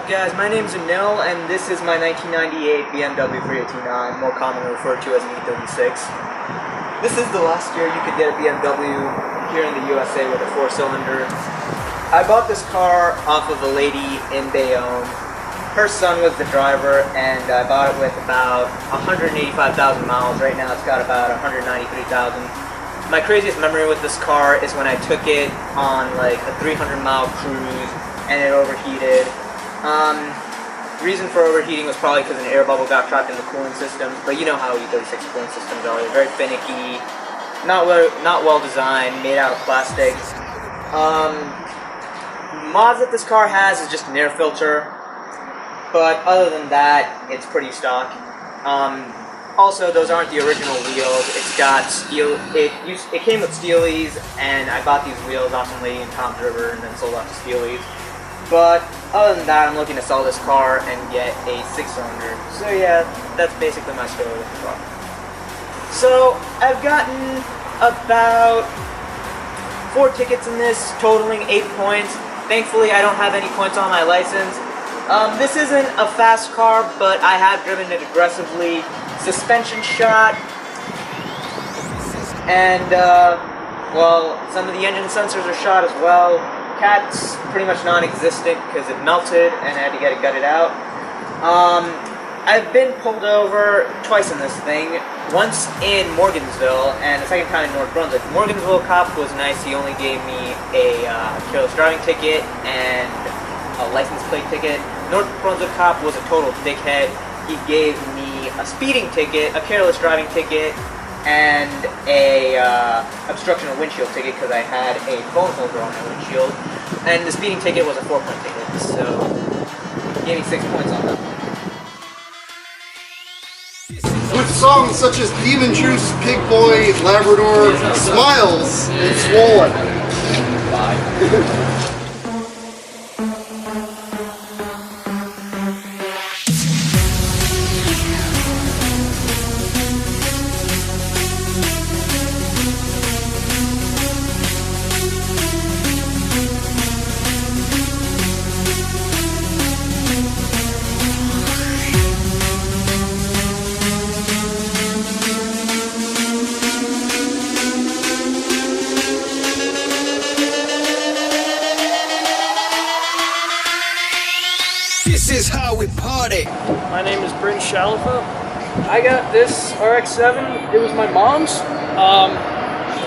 up, guys? My name is Anil, and this is my 1998 BMW 318i, more commonly referred to as an E36. This is the last year you could get a BMW here in the USA with a 4-cylinder. I bought this car off of a lady in Bayonne. Her son was the driver, and I bought it with about 185,000 miles. Right now it's got about 193,000. My craziest memory with this car is when I took it on like a 300-mile cruise and it overheated. The reason for overheating was probably because an air bubble got trapped in the cooling system, but you know how E36 cooling systems are. They're very finicky, not well designed, made out of plastic. Mods that this car has is just an air filter, but other than that, it's pretty stock. Also, those aren't the original wheels. It's got steel. It came with Steelies, and I bought these wheels off some lady in Tom's River and then sold off to Steelies. But other than that, I'm looking to sell this car and get a 6-cylinder. So yeah, that's basically my story with the car. So I've gotten about 4 tickets in this, totaling 8 points. Thankfully, I don't have any points on my license. This isn't a fast car, but I have driven it aggressively. Suspension shot, and well, some of the engine sensors are shot as well. Cat's pretty much non-existent because it melted and I had to get it gutted out. I've been pulled over twice in this thing. Once in Morgansville and the second time in North Brunswick. The Morgansville cop was nice. He only gave me a careless driving ticket and a license plate ticket. North Brunswick cop was a total dickhead. He gave me a speeding ticket, a careless driving ticket, and a obstruction of windshield ticket because I had a phone holder on my windshield. And the speeding ticket was a 4-point ticket, so he gave me 6 points on that. With songs such as Demon Juice, Pig Boy, Labrador, Smiles, and Swollen. This is how we party. My name is Bryn Shalafa. I got this RX7. It was my mom's.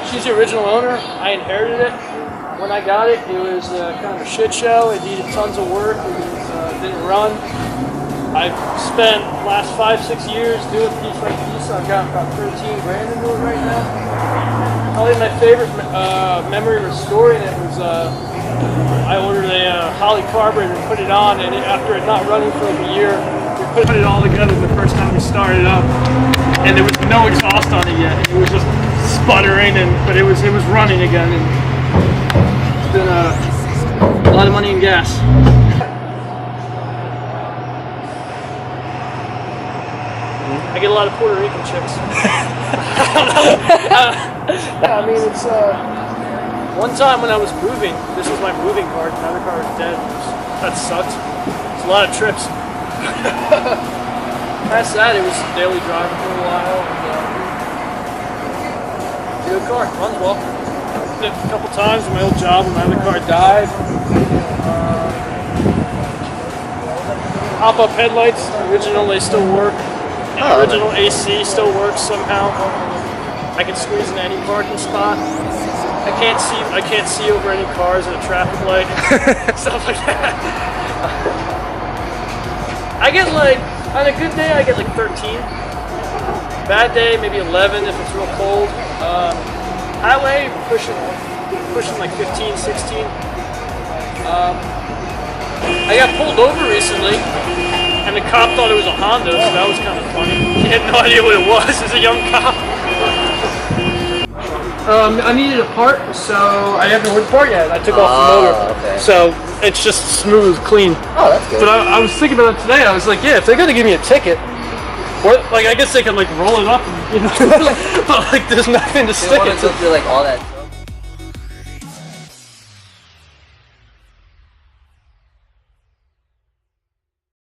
She's the original owner. I inherited it. When I got it, it was kind of a shit show. It needed tons of work. It didn't run. I've spent the last 5-6 years doing piece by piece. I've got about 13 grand into it right now. Probably my favorite memory restoring it was I ordered a Holly carburetor and put it on, and after it not running for like a year, we put it all together the first time we started up, and there was no exhaust on it yet. It was just sputtering, but it was running again, and it's been a lot of money in gas. I get a lot of Puerto Rican chicks. I mean, it's one time when I was moving, this was my moving car, the other car was dead. That sucked. It's a lot of trips. Past that, it was daily driving for a while. It's a good car, runs well. Did it a couple times in my old job when my other car died. Pop-up headlights, original, they still work. And original AC still works somehow. I can squeeze in any parking spot. I can't see over any cars at a traffic light, stuff like that. I get like, on a good day I get like 13. Bad day maybe 11 if it's real cold. Highway pushing like 15, 16. I got pulled over recently and the cop thought it was a Honda, so that was kind of funny. He had no idea what it was. It was a young cop. I needed a part, so I haven't ordered the part yet. I took off the motor, okay. So it's just smooth, clean. Oh, that's good. But I was thinking about it today. I was like, yeah, if they're gonna give me a ticket, or like I guess they could like roll it up, and, you know, but like there's nothing to stick it to. Go through like all that.